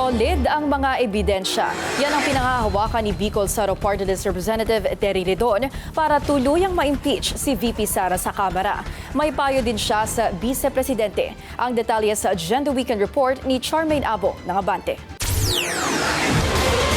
Solid ang mga ebidensya. Yan ang pinangahawakan ni Bicol Saro Party List Representative Terry Ridon para tuluyang ma-impeach si VP Sara sa Kamara. May payo din siya sa Vice Presidente. Ang detalye sa Agenda Weekend Report ni Charmaine Abo ng Abante.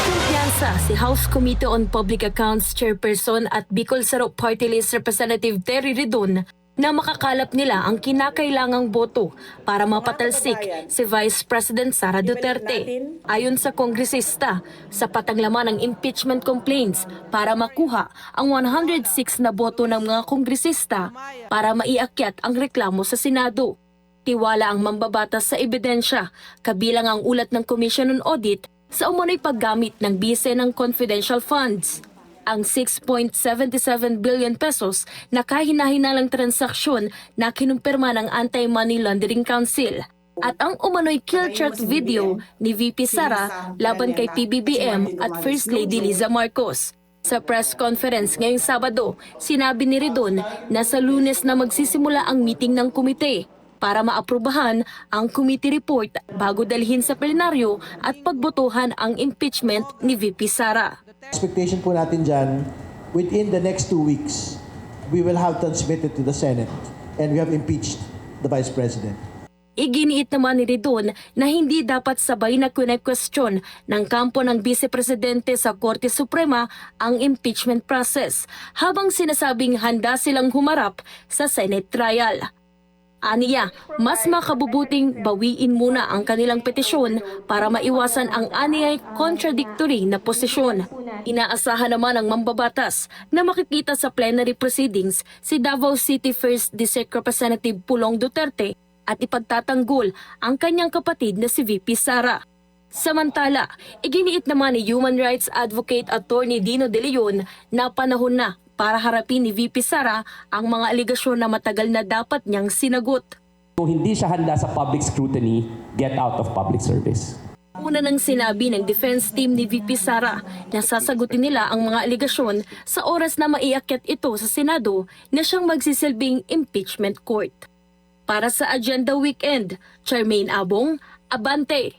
Kumpiyansa si House Committee on Public Accounts Chairperson at Bicol Saro Party List Representative Terry Ridon na makakalap nila ang kinakailangang boto para mapatalsik si Vice President Sara Duterte. Ayon sa kongresista, sapat ang laman ng impeachment complaints para makuha ang 106 na boto ng mga kongresista para maiakyat ang reklamo sa Senado. Tiwala ang mambabatas sa ebidensya, kabilang ang ulat ng Commission on Audit sa umano'y paggamit ng bise ng confidential funds. Ang 6.77 billion pesos na kahinahinalang transaksyon na kinumpirma ng Anti-Money Laundering Council at ang umano'y kill chart video ni VP Sara laban kay PBBM at First Lady Liza Marcos. Sa press conference ngayong Sabado, sinabi ni Ridon na sa Lunes na magsisimula ang meeting ng komite para maaprubahan ang committee report bago dalhin sa plenaryo at pagbotohan ang impeachment ni VP Sara. Expectation po natin dyan, within the next 2 weeks, we will have transmitted to the Senate and we have impeached the Vice President. Iginiit naman ni Ridon na hindi dapat sabay na kwestiyon ng kampo ng Vice Presidente sa Korte Suprema ang impeachment process habang sinasabing handa silang humarap sa Senate trial. Aniya, mas makabubuting bawiin muna ang kanilang petisyon para maiwasan ang aniyay contradictory na posisyon. Inaasahan naman ng mambabatas na makikita sa plenary proceedings si Davao City 1st District Representative Pulong Duterte at ipagtatanggol ang kanyang kapatid na si VP Sara. Samantala, iginiit naman ni Human Rights Advocate Attorney Dino De Leon na panahon na para harapin ni VP Sara ang mga aligasyon na matagal na dapat niyang sinagot. Kung hindi siya handa sa public scrutiny, get out of public service. Una nang sinabi ng defense team ni VP Sara na sasagutin nila ang mga aligasyon sa oras na maiakyat ito sa Senado na siyang magsisilbing impeachment court. Para sa Agenda Weekend, Charmaine Abong, Abante.